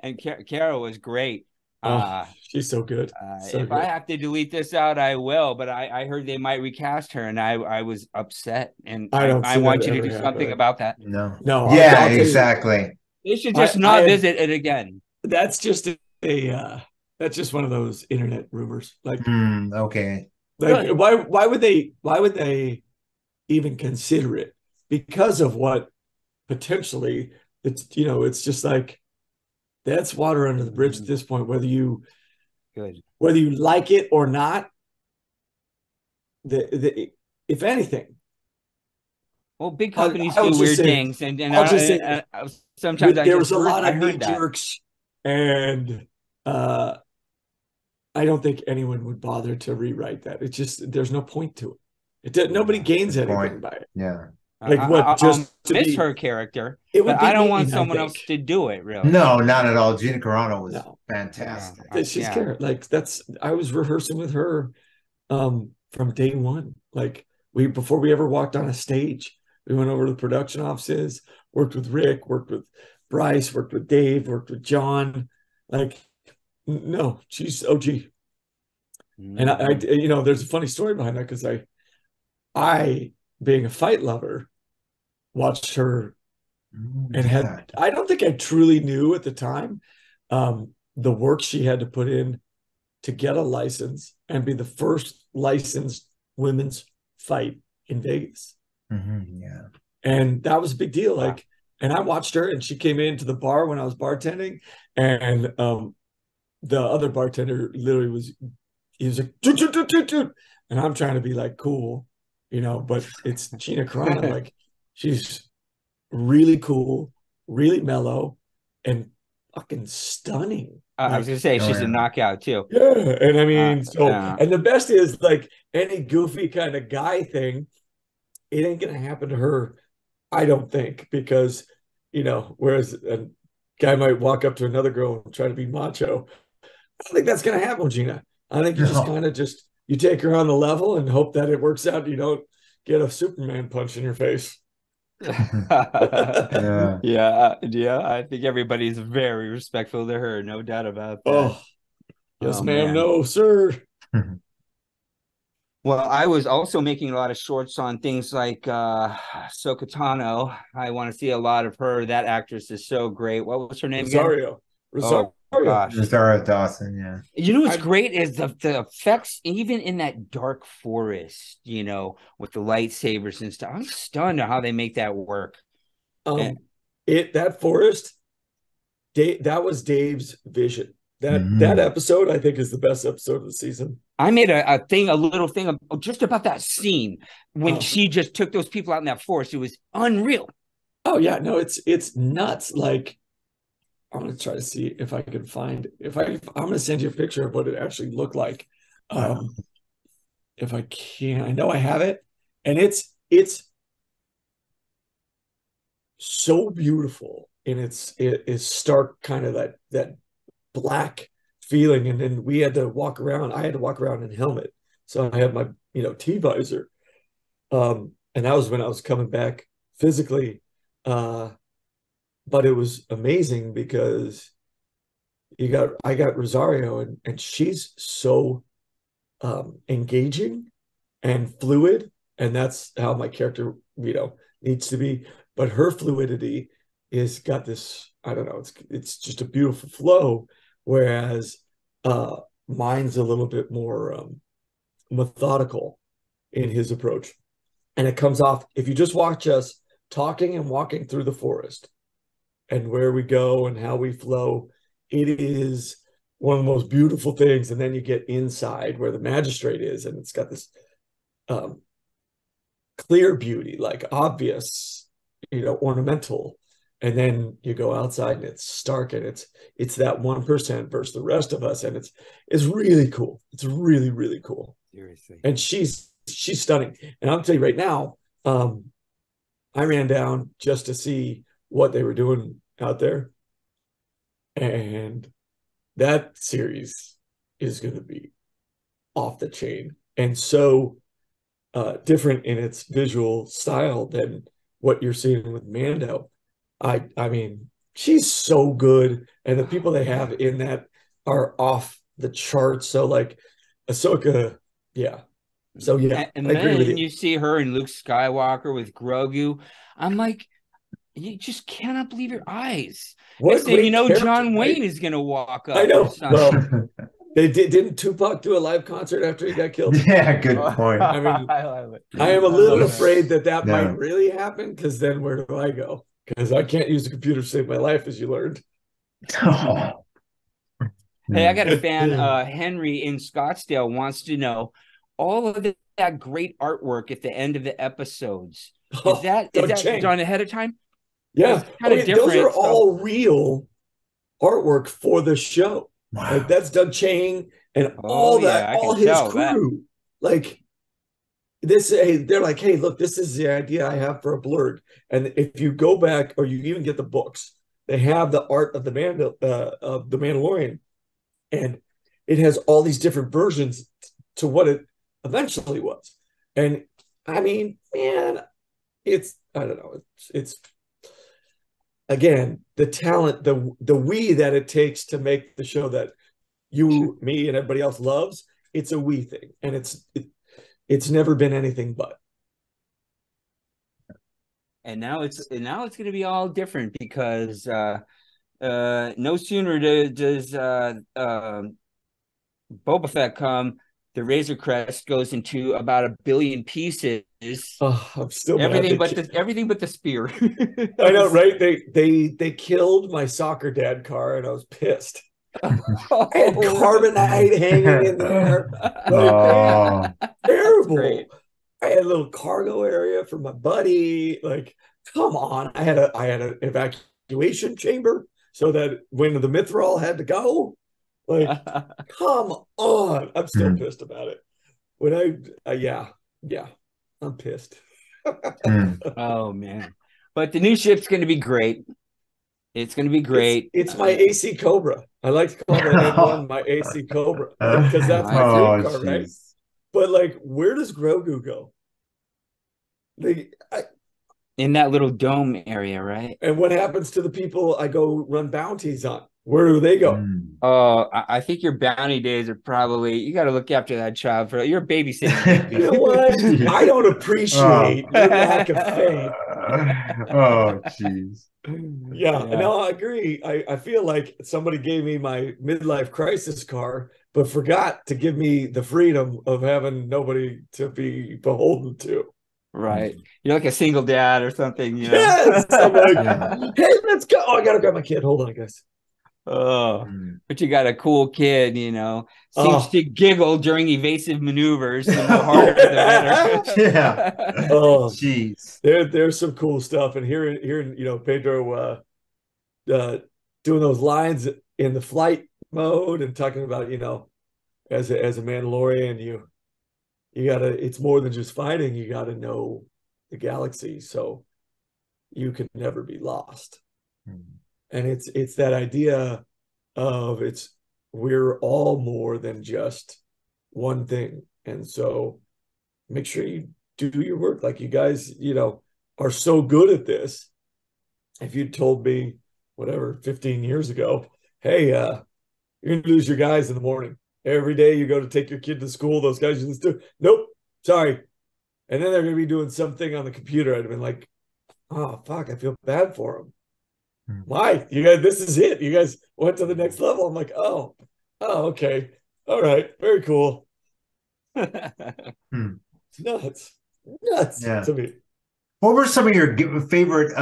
and Kara was great. Oh, Uh, she's so good. So if I good. have to delete this out, I will. But I heard they might recast her, and I was upset, and I don't I see that want you to ever do something happening. about that. No. No, Yeah, I'll tell you, exactly. They should just I not have visit it again. that's just that's just one of those internet rumors. Okay. Good. Why would they even consider it? Because of what potentially it's just like that's water under the bridge at this point, Good. whether you like it or not. The if anything, Well, big I, companies I will do just weird say things, and I'll just say sometimes there was a lot I of heard knee that. jerks, and uh, I don't think anyone would bother to rewrite that. It's just there's no point to it. Nobody gains Good anything point. by it. Yeah. Like what? I'll Just to miss be? her character, It but would I be don't want mean, I someone think. else to do it. Really. No, not at all. Gina Carano was No, fantastic. she's Yeah. scared. Like that's I was rehearsing with her from day one. Like we before we ever walked on a stage, we went over to the production offices, worked with Rick, worked with Bryce, worked with Dave, worked with John. Like no, she's OG. And there's a funny story behind that because I, being a fight lover, watched her and Yeah. I don't think I truly knew at the time the work she had to put in to get a license and be the first licensed women's fight in Vegas. Yeah. And that was a big deal. Wow. Like, and I watched her and she came into the bar when I was bartending and the other bartender literally he was like, "Toot, toot, toot, toot, toot." And I'm trying to be like cool, but it's Gina Carano. Like, she's really cool, really mellow, and fucking stunning. I was Like, gonna say Oh, she's a yeah. knockout too. yeah. And I Uh, mean, uh, and the best is like any goofy kind of guy thing, it ain't gonna happen to her, I don't think, because, whereas a guy might walk up to another girl and try to be macho. I don't think that's gonna happen with Gina. I think you just No. kind of just you take her on the level and hope that it works out. You don't get a Superman punch in your face. Yeah. yeah. I think everybody's very respectful to her, no doubt about that. Oh, yes, Oh ma'am. man. No, sir. Well, I was also making a lot of shorts on things like Sokotano. I want to see a lot of her. That actress is so great. What was her name again? Rosario. Oh Rosario. gosh. Rosario Dawson, yeah. You know what's I great is the effects, even in that dark forest, with the lightsabers and stuff. I'm stunned at how they make that work. And um that forest, that was Dave's vision. That Hmm. episode, I think, is the best episode of the season. I made a little thing just about that scene when Oh, she just took those people out in that forest. It was unreal. oh yeah, no, it's nuts. Like I'm gonna try to see if I can find if I'm gonna send you a picture of what it actually looked like. Um, if I can, I know I have it, and it's so beautiful, and it is stark, kind of that black feeling, and then we had to walk around. I had to walk around in helmet, so I had my T visor, and that was when I was coming back physically, uh, but it was amazing because I got Rosario, and she's so engaging and fluid, and that's how my character needs to be. But her fluidity is got this, I don't know, it's just a beautiful flow, whereas mine's a little bit more methodical in his approach, and it comes off if you just watch us talking and walking through the forest and where we go and how we flow. It is one of the most beautiful things. And then you get inside where the magistrate is, and it's got this um, clear beauty, like obvious, ornamental. And then you go outside and it's stark, and it's that 1% versus the rest of us, and it's really cool. It's really really cool. Seriously. And she's stunning. And I'll tell you right now, I ran down just to see what they were doing out there, and that series is going to be off the chain and so different in its visual style than what you're seeing with Mando. I mean, she's so good, and the people they have in that are off the charts. So like Ahsoka, yeah. So yeah, And I agree with then you. you see her and Luke Skywalker with Grogu. I'm like, you just cannot believe your eyes. What Next a thing you great know, character, John right? Wayne is gonna walk I up or know. something. Well, didn't Tupac do a live concert after he got killed? Yeah, good Oh, point. I mean, I love it. I am a I little love that. afraid that that might No. really happen, because then where do I go? Because I can't use the computer to save my life, as you learned. Oh. Hey, I got a Oh, fan, Henry in Scottsdale wants to know all of that great artwork at the end of the episodes. Is that Doug done Chang. ahead of time? Yeah. It's Oh, kind of yeah, those are different. So all real artwork for the show. Like Wow. that's Doug Chang and oh all that, yeah, I all can his tell that. crew. Like this, hey, they're like, hey, look, this is the idea I have for a blurg. And if you go back, or you even get the books, they have the art of the Mandalorian, and it has all these different versions to what it eventually was. And I mean, man, it's I don't know, it's again the talent, the we that it takes to make the show that you, me, and everybody else loves. It's a we thing, and it's never been anything but. And now it's going to be all different because no sooner does Boba Fett come, the Razor Crest goes into about 1 billion pieces. Oh, I'm still mad. Everything but the spear. I know, right? They killed my soccer dad car, and I was pissed. I had carbonite hanging in there. Like, Oh. man, terrible. Great. I had a little cargo area for my buddy. Like, come on. I had an evacuation chamber so that when the Mithril had to go, like, come on. I'm still pissed about it. When yeah, I'm pissed. Oh man. But the new ship's going to be great. It's going to be great. It's my AC Cobra. I like to call the N1 my AC Cobra because that's my dream Oh, car, right? jeez. But like, where does Grogu go? In that little dome area, right? And what happens to the people I go run bounties on? Where do they go? Oh, I think your bounty days are probably, you got to look after that child for you're babysitting. You know what? I don't appreciate your lack of faith. Oh, jeez. Yeah, no, I agree. I feel like somebody gave me my midlife crisis car, but forgot to give me the freedom of having nobody to be beholden to. Right. You're like a single dad or something, you know? Yes. I'm like, Yeah. hey, let's go. Oh, I gotta grab my kid. Hold on, guys. Oh, but you got a cool kid, you know, seems to giggle during evasive maneuvers. The more harder, the better. Yeah. Oh, jeez. There's some cool stuff. And hearing Pedro doing those lines in the flight mode and talking about, as a Mandalorian, you gotta, it's more than just fighting. You gotta know the galaxy, so you can never be lost. And it's that idea of we're all more than just one thing. And so make sure you do your work. Like you guys, are so good at this. If you told me, whatever, 15 years ago, hey, you're gonna lose your guys in the morning. Every day you go to take your kid to school, those guys just do, nope, sorry. And then they're gonna be doing something on the computer. I'd have been like, oh fuck, I feel bad for them. Why? You guys, this is it. You guys went to the next level. I'm like, oh, okay. All right. Very cool. It's nuts. Yeah. To me. What were some of your favorite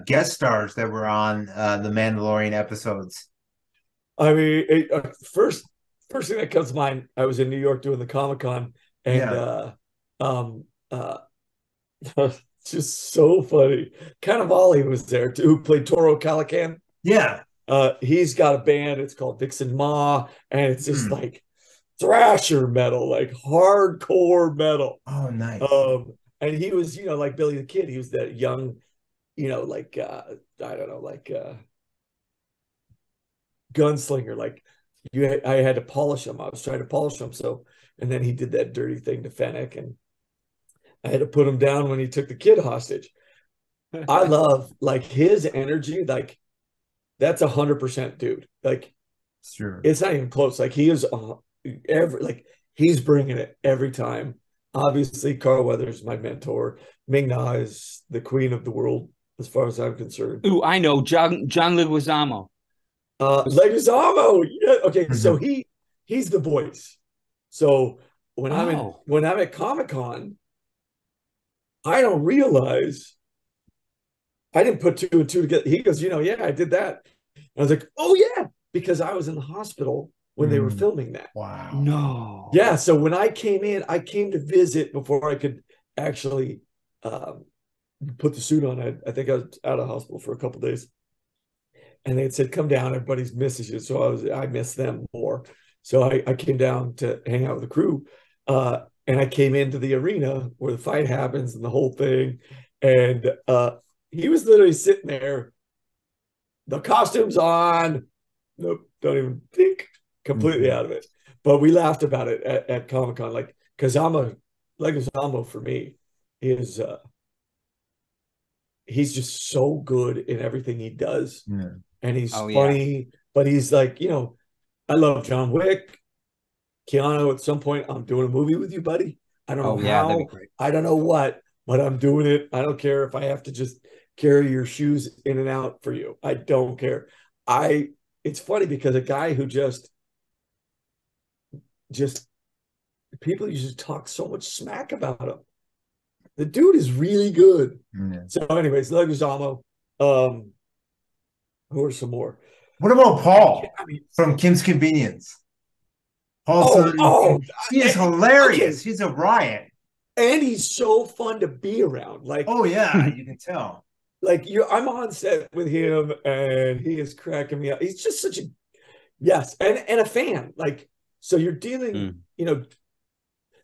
guest stars that were on the Mandalorian episodes? I mean, first thing that comes to mind, I was in New York doing the Comic-Con, and it's just so funny. Cannavale was there too, who played Toro Calican. Yeah. He's got a band. It's called Vixen Ma, and it's just like thrasher metal, like hardcore metal. Oh, nice. And he was, like Billy the Kid. He was that young, like I don't know, like gunslinger. Like I had to polish him. I was trying to polish him. So, and then he did that dirty thing to Fennec, and I had to put him down when he took the kid hostage. I love like his energy. Like that's 100% dude. Like Sure. it's not even close. Like he is he's bringing it every time. Obviously, Carl Weathers is my mentor. Ming Na is the queen of the world, as far as I'm concerned. Ooh, I know John Leguizamo. Leguizamo, yeah. Okay, so Mhm. he's the voice. So Oh, when I'm at Comic-Con, I don't realize I didn't put two and two together. He goes, yeah, I did that. And I was like, oh yeah, because I was in the hospital when they were Mm. filming that. Wow. no. Yeah, so when I came in, I came to visit before I could actually um, put the suit on. I think I was out of hospital for a couple of days, and they had said, "Come down, everybody's misses you." So I missed them more. So I came down to hang out with the crew, and I came into the arena where the fight happens and the whole thing, and he was literally sitting there, the costume's on. Nope, don't even think. Completely Mhm. out of it. But we laughed about it at Comic Con, like Kazama Leguizamo for me is he's just so good in everything he does, Yeah. and he's Oh yeah. funny. But he's like, I love John Wick, Keanu. At some point, I'm doing a movie with you, buddy. I don't know Oh yeah, that'd be how, great. I don't know what, but I'm doing it. I don't care if I have to just carry your shoes in and out for you. I don't care. I. It's funny because a guy who just people used to talk so much smack about him. The dude is really good. Yeah. So, anyways, Leguizamo. Um, who are some more? What about Paul I mean, from Kim's Convenience? oh, Paulson, oh, he is okay. hilarious. He's a riot. And he's so fun to be around. Oh yeah, you can tell. I'm on set with him, and he is cracking me up. He's just such a yes, and a fan. Like, so you're dealing, Mm.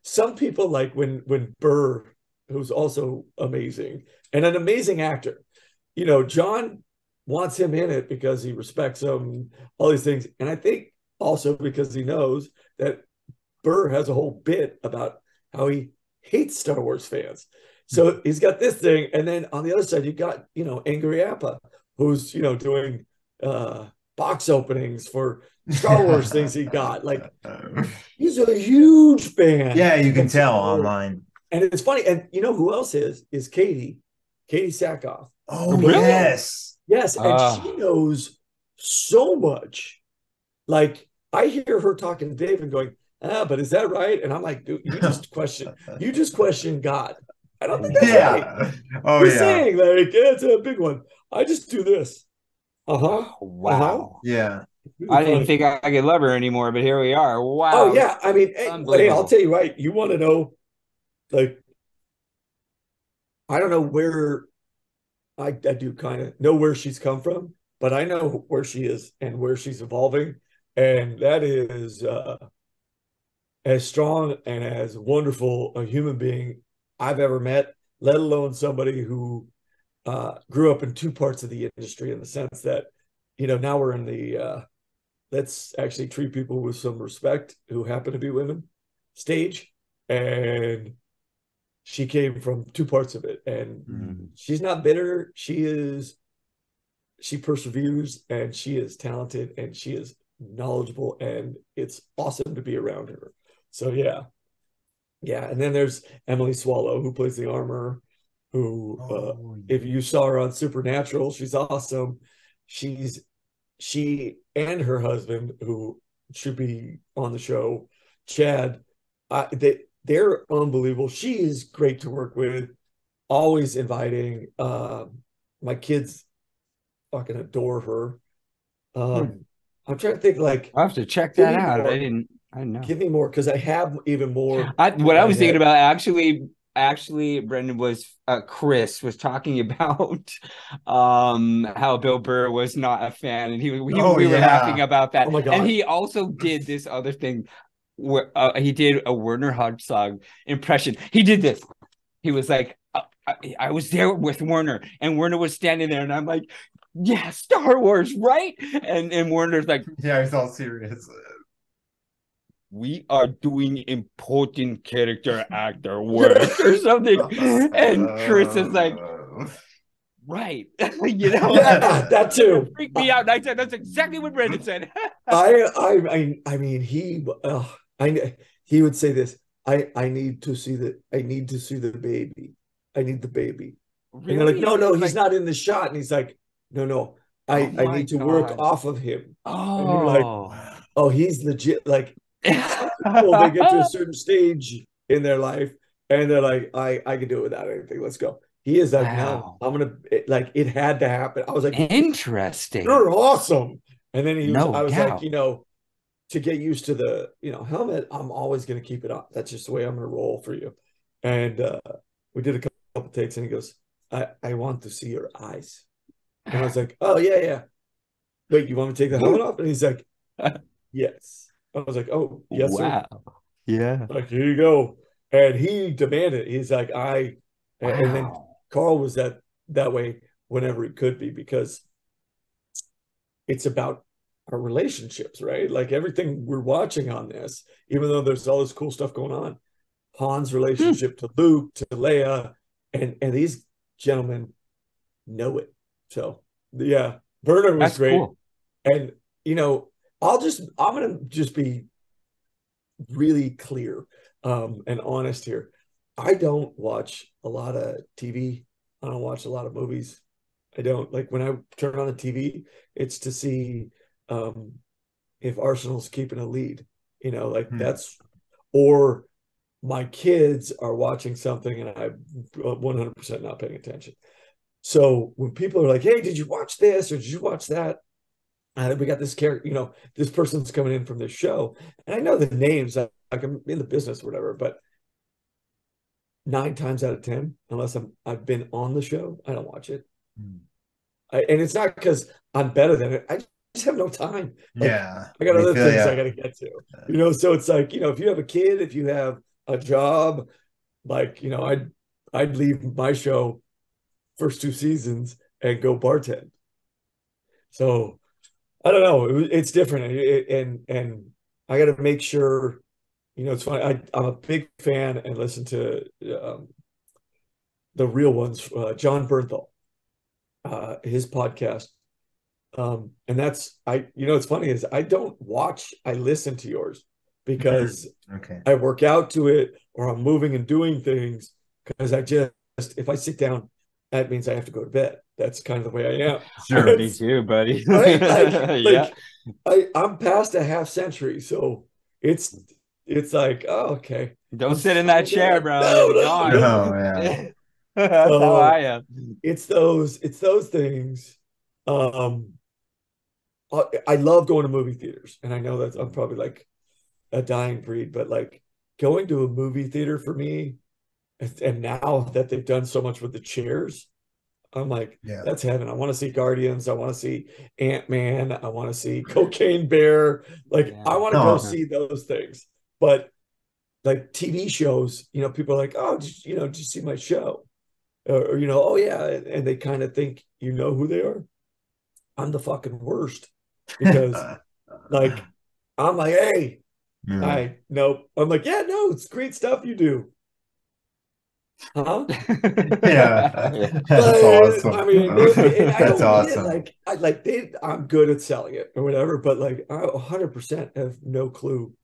some people like when Burr, who's also amazing and an amazing actor, John wants him in it because he respects him, all these things. And I think also because he knows that Burr has a whole bit about how he hates Star Wars fans. So he's got this thing. And then on the other side, you've got, Angry Appa, who's, doing box openings for Star Wars things he got. Like, he's a huge fan. Yeah, you can And tell so, online. and it's funny. And you know who else is Katie Sackhoff. Oh Really? yes. Yes. And she knows so much. Like, I hear her talking to Dave and going, but is that right? And I'm like, dude, you just question God. I don't think that's right. Yeah. Oh Just yeah. saying, like, yeah, it's a big one. I just do this. Uh-huh. Oh, Uh-huh. wow. Yeah. Really I didn't funny. think I could love her anymore, but here we are. Oh Wow. yeah. I mean, hey, I'll Unbelievable. tell you right. You want to know, like, I don't know where I do kind of know where she's come from, but I know where she is and where she's evolving. And that is as strong and as wonderful a human being I've ever met, let alone somebody who grew up in two parts of the industry in the sense that, now we're in the let's actually treat people with some respect who happen to be women stage. And she came from two parts of it. And Mm. she's not bitter. She perseveres, and she is talented, and she is knowledgeable, and it's awesome to be around her. So yeah. Yeah. And then there's Emily Swallow, who plays the armor, who Oh, if you saw her on Supernatural, she's awesome. She and her husband, who should be on the show, Chad, they're unbelievable. She is great to work with, always inviting. My kids fucking adore her. Hmm. I'm trying to think, like, I'll have to check give that me out. more, I didn't know. give me more, because I have even more What in I my was thinking head. about actually, Brendan, was Chris was talking about how Bill Burr was not a fan, and oh we were laughing yeah. about that. Oh my And God. he also did this other thing where he did a Werner Herzog impression. He did this. He was like, I was there with Werner, and Werner was standing there, and I'm like, yeah, Star Wars, right? And Werner's like, Yeah, he's all serious. we are doing important character actor Yeah. work or something. And Chris is like, right. You know, Yeah, that too. freaked me out. And I said, that's exactly what Brendan said. I mean, he would say this. I need to see the baby. I need the baby. And they're like, Really? no, he's Like, not in the shot. And he's like, no, oh I my need to work God. off of him. And you're like, Oh. oh, he's legit. Like some people, they get to a certain stage in their life and they're like, I can do it without anything. Let's go. He is like, no, Wow. I'm gonna like it had to happen. I was like, Interesting. you're awesome. And then No I was like, doubt. to get used to the, helmet, I'm always going to keep it on. That's just the way I'm going to roll for you. And we did a couple takes and he goes, I want to see your eyes. And I was like, oh, yeah. Wait, you want me to take the helmet off? And he's like, yes. I was like, oh, yes, sir. Wow. Yeah. Like, here you go. And he demanded, he's like, and then Wow. Carl was that way whenever he could be, because it's about our relationships, right? Like everything we're watching on this, even though there's all this cool stuff going on, Han's relationship to Luke, to Leia, and these gentlemen know it. So yeah, Werner was That's great. cool. And I'm gonna just be really clear and honest here. I don't watch a lot of TV. I don't watch a lot of movies. I don't. Like when I turn on the TV, it's to see if Arsenal's keeping a lead, that's, or my kids are watching something and I'm 100% not paying attention. So when people are like, hey, did you watch this or did you watch that? We got this character, this person's coming in from this show. And I know the names, like I'm in the business or whatever, but 9 times out of 10, unless I've been on the show, I don't watch it. And it's not because I'm better than it. I just have no time. Like, Yeah. I got other things I got to get to, so it's like, if you have a kid, if you have a job, like, I'd leave my show first 2 seasons and go bartend. So I don't know. It's different. And I got to make sure, it's funny. I'm a big fan and listen to the real ones, John Bernthal, his podcast. And that's, it's funny is I don't watch, I listen to yours because okay. I work out to it or I'm moving and doing things because if I sit down, that means I have to go to bed. That's kind of the way I am. Sure, me too, buddy. Right? Yeah. I'm past a half century. So it's like, oh, okay. Don't sit in that chair, bro. No, yeah. That's how I am. It's those things. I love going to movie theaters, and I know that I'm probably like a dying breed, but like going to a movie theater for me, and now that they've done so much with the chairs, I'm like, that's heaven. I want to see Guardians. I want to see Ant-Man. I want to see Cocaine Bear. Like, I want to go see those things. But like TV shows, people are like, oh, did you see my show? Or oh yeah, and they kind of think who they are. I'm the fucking worst because like I'm like, hey, nope. I'm like, yeah, no, it's great stuff you do. Huh? Yeah, that's awesome. I mean, that's awesome. I'm good at selling it or whatever, but like I 100% have no clue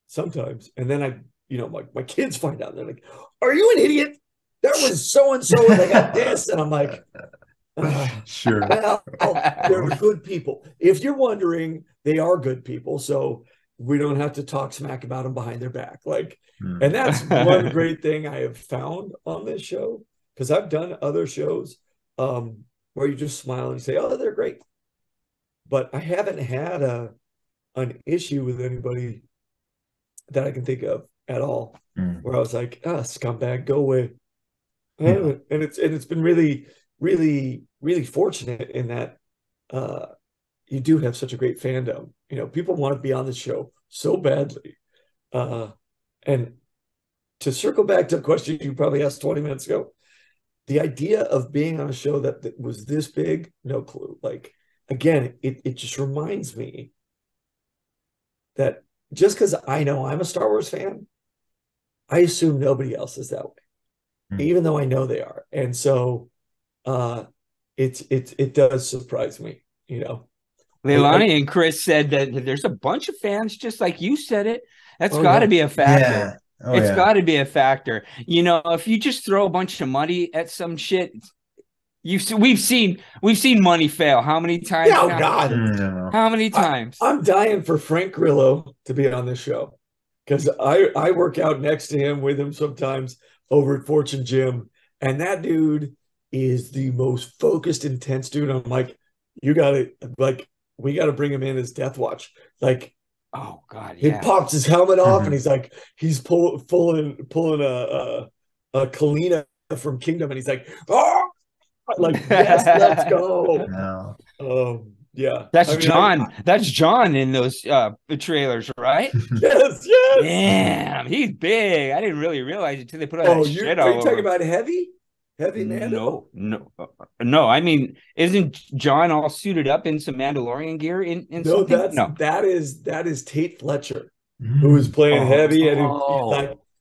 sometimes. And then my kids find out and they're like, are you an idiot? There was so and so and they got this, and I'm like, sure. Well, they're good people. If you're wondering, they are good people. So we don't have to talk smack about them behind their back. Like, and that's one great thing I have found on this show, because I've done other shows where you just smile and you say, oh, they're great. But I haven't had an issue with anybody that I can think of at all where I was like, scumbag, go away. And it's been really, really, really fortunate in that you do have such a great fandom. People want to be on the show so badly. And to circle back to the question you probably asked 20 minutes ago, the idea of being on a show that was this big, no clue. Like, again, it just reminds me that just because I know I'm a Star Wars fan, I assume nobody else is that way, even though I know they are. And so it does surprise me, you know. Leilani and Chris said that there's a bunch of fans, just like you said it. That's got to be a factor. Yeah. It's got to be a factor. You know, if you just throw a bunch of money at some shit, we've seen money fail. How many times? Yeah, oh God. No. How many times? I'm dying for Frank Grillo to be on this show because I work out next to him with him sometimes over at Fortune Gym, and that dude is the most focused, intense dude. I'm like, we got to bring him in as Death Watch. Like, oh God, he pops his helmet off and he's pulling a Kalina from Kingdom, and he's like, oh, like yes, let's go. No. Yeah, that's John. That's John in those trailers, right? Yes. Damn, he's big. I didn't really realize it until they put all that shit all over. Are you talking over. about Heavy Mando? No. I mean, isn't John all suited up in some Mandalorian gear? No, that is Tate Fletcher, who is playing Heavy, and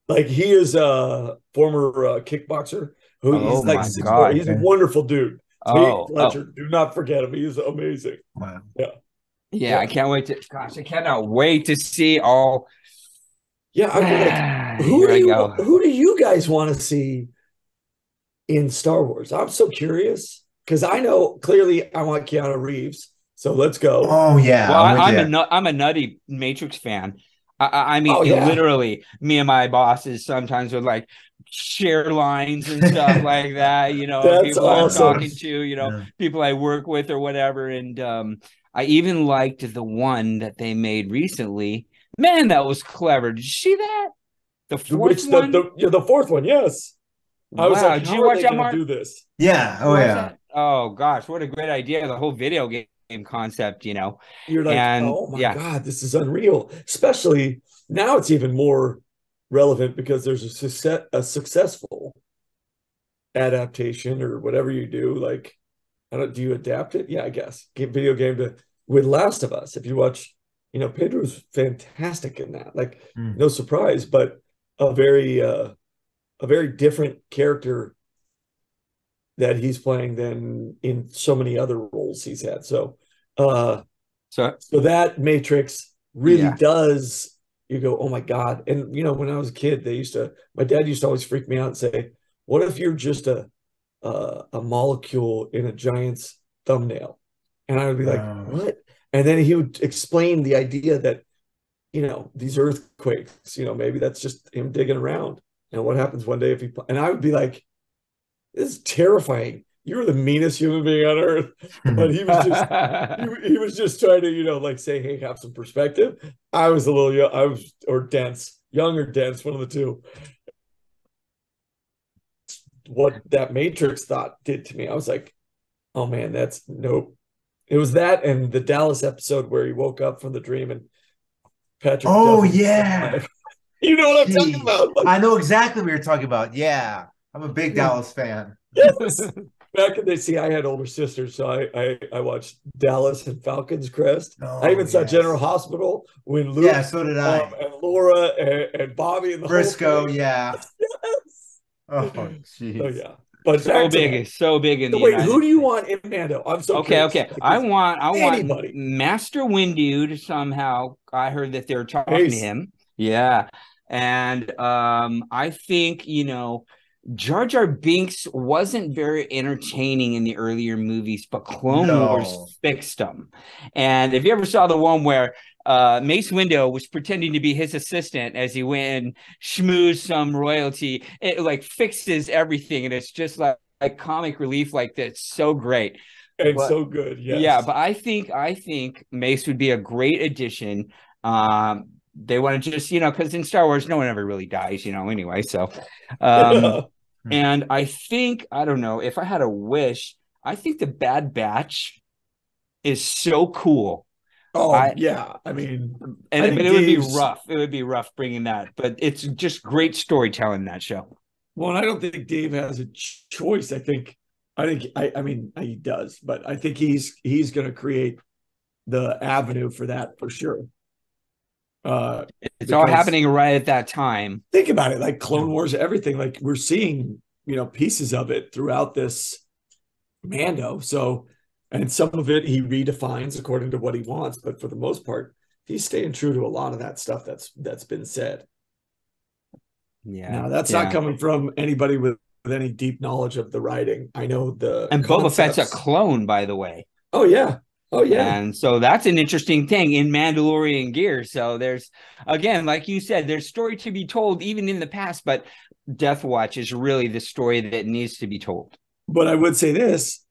like he is a former kickboxer. He's like 6'4". He's a wonderful dude. Tate Fletcher, do not forget him. He is amazing. Wow. Yeah. I can't wait I cannot wait to see all. Yeah, I mean, like, who do you guys want to see in Star Wars? I'm so curious because I know clearly I want Keanu Reeves. So let's go. Oh yeah. Well, I'm a nutty Matrix fan. I mean, literally, me and my bosses sometimes would like share lines and stuff like that. You know, that's people awesome. I'm talking to, you know, people I work with or whatever. And I even liked the one that they made recently. Man, that was clever. Did you see that? The fourth one? The fourth one, yes. I was like, did you watch that, Mark? Do this? Yeah. Oh, yeah. Oh, gosh. What a great idea. The whole video game concept, you know. You're like, oh, my God, this is unreal. Especially now it's even more relevant because there's a successful adaptation or whatever you do. Like, do you adapt it? Yeah, I guess. Video game with Last of Us. If you watch, you know, Pedro's fantastic in that. Like, no surprise, but a very different character that he's playing than in so many other roles he's had. So that Matrix really does. You go, oh my God. And you know, when I was a kid, my dad used to always freak me out and say, what if you're just a molecule in a giant's thumbnail? And I would be like, what? And then he would explain the idea that, you know, these earthquakes, you know, maybe that's just him digging around. And what happens one day and I would be like, this is terrifying. You're the meanest human being on earth. But he was just he was just trying to, you know, like say, hey, have some perspective. I was a little young, young or dense, one of the two. What that Matrix thought did to me, I was like, oh man, that's nope. It was that and the Dallas episode where he woke up from the dream and Patrick. Oh yeah. You know what I'm talking about. Like, I know exactly what you're talking about. Yeah. I'm a big Dallas fan. Yes. Back in the day, I had older sisters, so I watched Dallas and Falcons Crest. I even saw General Hospital when Luke. Yeah, so did I. And Laura and Bobby and the Briscoe. Yeah. Yes. Oh, jeez. Oh yeah. But so big in the Wait, who do you want in Mando? I'm so okay. I want anybody. Master Windu somehow. I heard that they're talking to him. Yeah. And I think, you know, Jar Jar Binks wasn't very entertaining in the earlier movies, but Clone Wars fixed them. And if you ever saw the one where Mace Windu was pretending to be his assistant as he went and schmoozed some royalty, it like fixes everything. And it's just like comic relief like this. So great. And so good. Yes. Yeah. But I think Mace would be a great addition. They want to just, you know, because in Star Wars, no one ever really dies, you know, anyway. So, and I think, I don't know, if I had a wish, I think the Bad Batch is so cool. Oh, yeah. I mean, but it would be rough. It would be rough bringing that, but it's just great storytelling, that show. Well, I don't think Dave has a choice. I mean, he does, but I think he's going to create the avenue for that for sure. It's all happening right at that time. Think about it, like Clone Wars, everything. Like we're seeing, you know, pieces of it throughout this Mando. So, and some of it he redefines according to what he wants, but for the most part, he's staying true to a lot of that stuff that's been said. Yeah. Now, that's not coming from anybody with any deep knowledge of the writing. I know the And Boba Fett's a concepts. clone, by the way. Oh yeah. Oh yeah. And so that's an interesting thing in Mandalorian gear. So there's, again, like you said, there's story to be told even in the past, but Death Watch is really the story that needs to be told. But I would say this,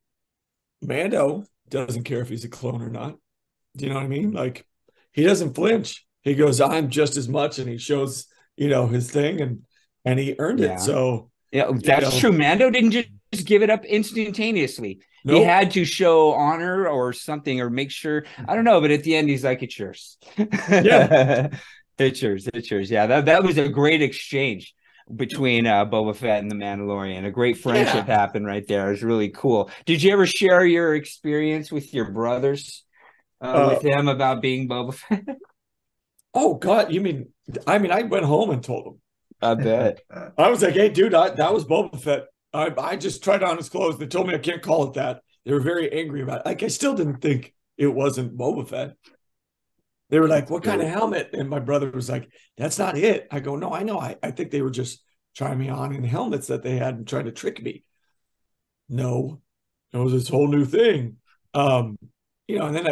Mando doesn't care if he's a clone or not. Do you know what I mean? Like, he doesn't flinch. He goes, I'm just as much, and he shows, his thing, and he earned it. So yeah, that's true. Mando didn't just give it up instantaneously. Nope. He had to show honor or something, or make sure. I don't know, but at the end, he's like, "It's yours." Yeah, it's yours. It's yours. Yeah, that was a great exchange between Boba Fett and the Mandalorian. A great friendship happened right there. It was really cool. Did you ever share your experience with your brothers, with them about being Boba Fett? Oh God, I went home and told them. I bet. I was like, hey, dude, that was Boba Fett. I just tried on his clothes. They told me I can't call it that. They were very angry about it. Like, I still didn't think it wasn't Boba Fett. They were like, what kind of helmet? And my brother was like, that's not it. I go, no, I know. I think they were just trying me on in helmets that they had and trying to trick me. No, it was this whole new thing. And then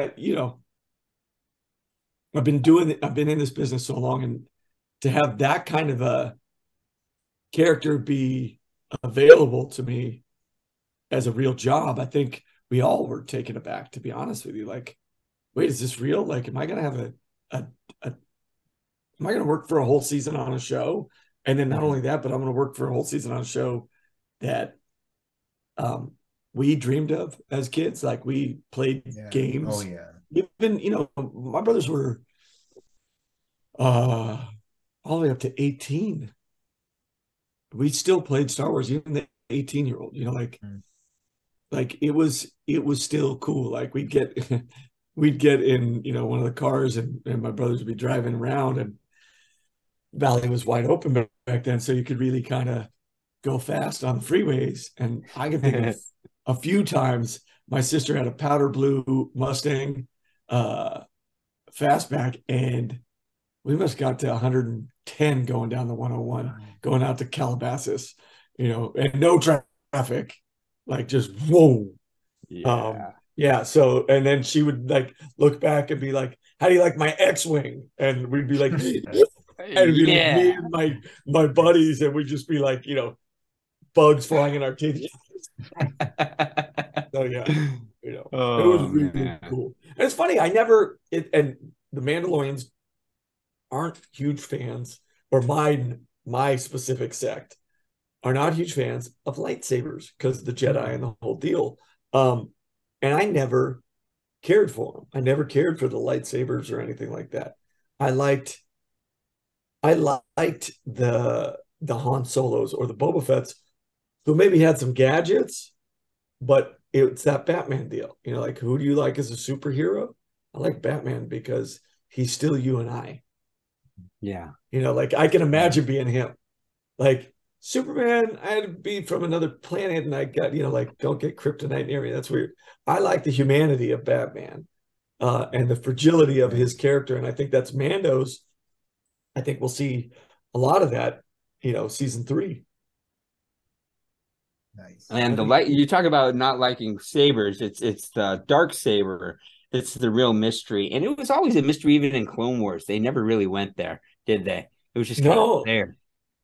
I've been in this business so long, and to have that kind of a character be available to me as a real job, I think we all were taken aback, to be honest with you. Like, wait, is this real? Like, am I going to have am I going to work for a whole season on a show? And then not only that, but I'm going to work for a whole season on a show that we dreamed of as kids. Like, we played games. Oh yeah. Even, my brothers were all the way up to 18. We still played Star Wars, even the 18-year-old, like it was still cool. Like, we'd get in, one of the cars, and my brothers would be driving around, and Valley was wide open back then. So you could really kind of go fast on the freeways. And I can think of a few times my sister had a powder blue Mustang fastback, and we must have got to 110 going down the 101, going out to Calabasas, and no traffic, like, just whoa. Yeah. So, and then she would like look back and be like, how do you like my X-Wing? And we'd be like, and it'd be like me and my buddies, and we'd just be like, bugs flying in our teeth. So yeah, it was really cool. And it's funny, and the Mandalorians aren't huge fans, or my specific sect are not huge fans of lightsabers because of the Jedi and the whole deal. And I never cared for them. I never cared for the lightsabers or anything like that. I liked the Han Solos or the Boba Fetts, who maybe had some gadgets, but it's that Batman deal. Like, who do you like as a superhero? I like Batman because he's still you and I. Yeah. Like, I can imagine being him. Like, Superman, I had to be from another planet, and I got, like, don't get kryptonite near me. That's weird. I like the humanity of Batman and the fragility of his character. And I think that's Mando's. I think we'll see a lot of that, season 3. Nice. And you talk about not liking sabers. It's the dark saber. It's the real mystery. And it was always a mystery, even in Clone Wars. They never really went there, did they? It was just kind of there.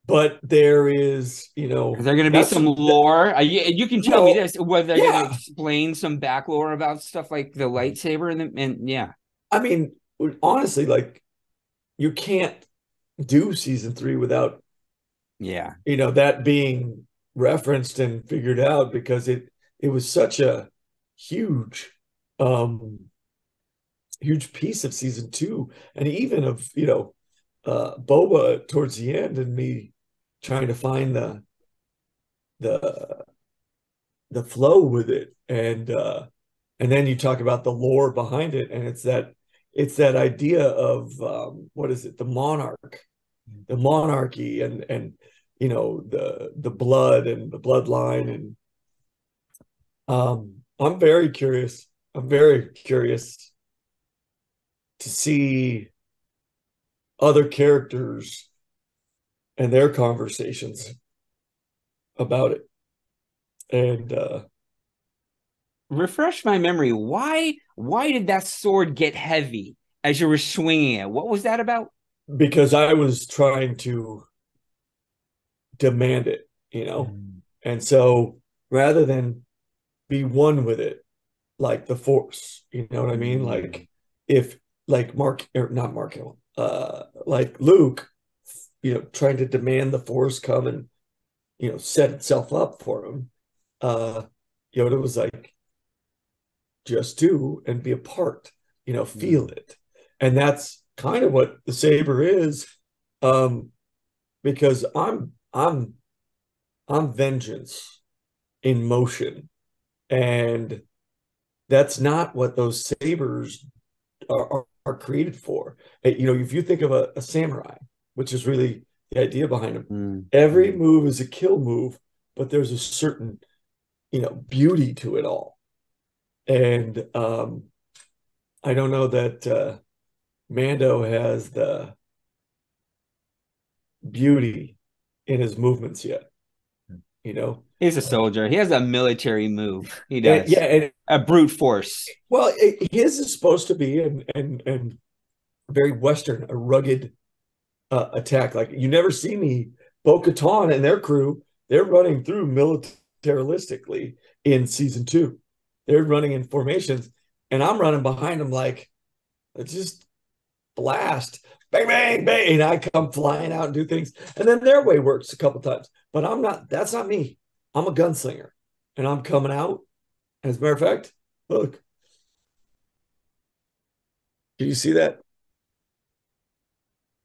But there is, is there going to be some lore? You can tell me this, whether they're going to explain some back lore about stuff like the lightsaber and yeah. I mean, honestly, like, you can't do season 3 without, that being referenced and figured out, because it was such a huge piece of season 2, and even of Boba towards the end, and me trying to find the flow with it, and then you talk about the lore behind it, and it's that idea of what is it, the monarchy, and the blood and the bloodline, I'm very curious. I'm very curious to see other characters and their conversations about it. And Refresh my memory. Why did that sword get heavy as you were swinging it? What was that about? because I was trying to demand it, Mm. and so rather than be one with it, like the Force, you know what I mean? Like if like Mark or not Mark Hamill, like Luke, trying to demand the Force come and set itself up for him. Uh, Yoda was like, just do and be a part, feel it. And that's kind of what the saber is. Um, because I'm vengeance in motion. And that's not what those sabers are created for. If you think of a samurai, which is really the idea behind them, every move is a kill move, but there's a certain, beauty to it all. And I don't know that Mando has the beauty in his movements yet, you know. He's a soldier. He has a military move. He And, does. yeah, and A brute force. well, his is supposed to be and very Western, a rugged attack. Like you never see me, Bo-Katan and their crew. They're running through militaristically in season 2. They're running in formations, and I'm running behind them like just blast, bang, bang, bang, and I come flying out and do things. And then their way works a couple times, but I'm not. That's not me. I'm a gunslinger, and I'm coming out. As a matter of fact, look, do you see that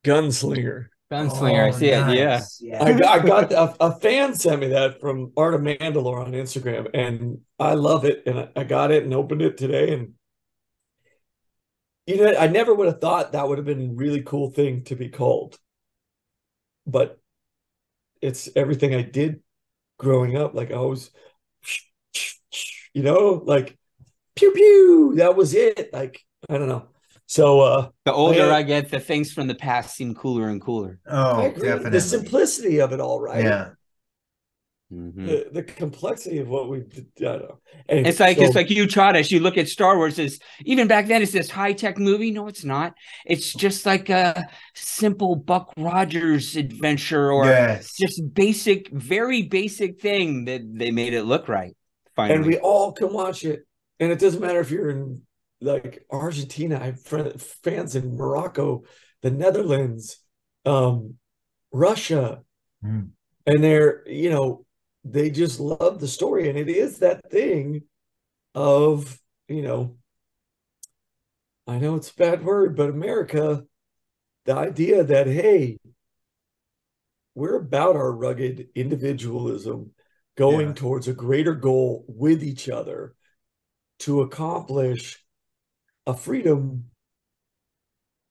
gunslinger? Gunslinger. I Oh, see it. Yeah. nice. Yeah. I got a fan sent me that from Art of Mandalore on Instagram, and I love it. And I got it and opened it today, and I never would have thought that would have been a really cool thing to be called, but it's everything I did growing up. Like I was, like pew pew. That was it. Like I don't know. So The older I get, the things from the past seem cooler and cooler. I Oh, agree. The definitely. simplicity of it all, right? Yeah. The complexity of what we've done. Anyway, It's like you taught us. You look at Star Wars as even back then. It's this high tech movie. No, it's not. It's just like a simple Buck Rogers adventure, or Yes. just basic, very basic thing that they made it look right. Finally, and we all can watch it, and it doesn't matter if you're in like Argentina. I have fans in Morocco, the Netherlands, Russia, Mm. and they just love the story, and it is that thing of I know it's a bad word, but America, the idea that hey, we're about our rugged individualism going Yeah. towards a greater goal with each other to accomplish a freedom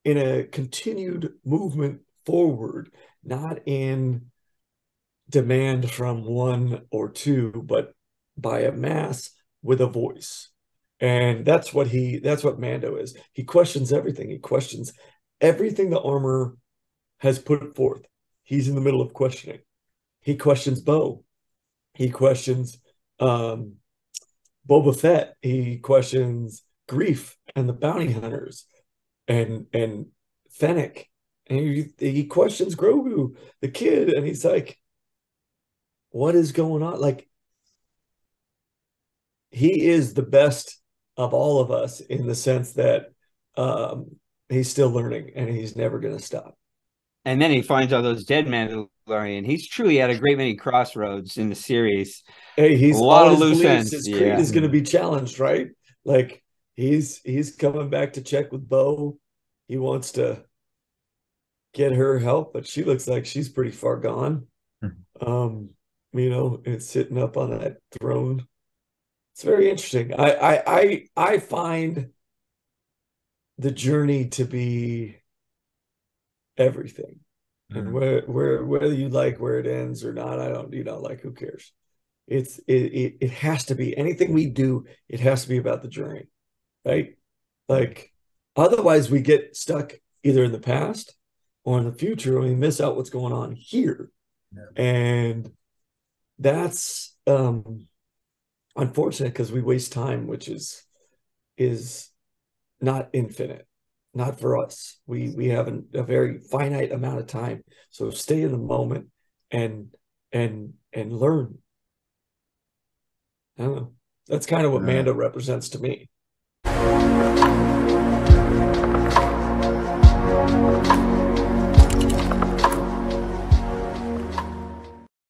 in a continued movement forward, not in demand from one or two, but by a mass with a voice. And that's what Mando is. He questions everything. He questions everything the armor has put forth. He's in the middle of questioning. He questions Bo. He questions um, Boba Fett. He questions Grief and the bounty hunters and Fennec. And he questions Grogu, the kid, and he's like, what is going on? Like, he is the best of all of us in the sense that he's still learning and he's never going to stop. and then he finds all those dead Mandalorian. He's truly at a great many crossroads in the series. Hey, A he's lot all of his loose beliefs, ends. his creed Yeah. is going to be challenged, right? Like he's coming back to check with Bo. He wants to get her help, but she looks like she's pretty far gone. Um, and sitting up on that throne. It's very interesting. I find the journey to be everything. And whether you like where it ends or not, I don't, like who cares? it has to be anything we do, it has to be about the journey, right? Like otherwise we get stuck either in the past or in the future and we miss out what's going on here. Yeah. And that's unfortunate because we waste time, which is not infinite, not for us. We have a very finite amount of time. So stay in the moment and learn. I don't know. That's kind of what Mando represents to me.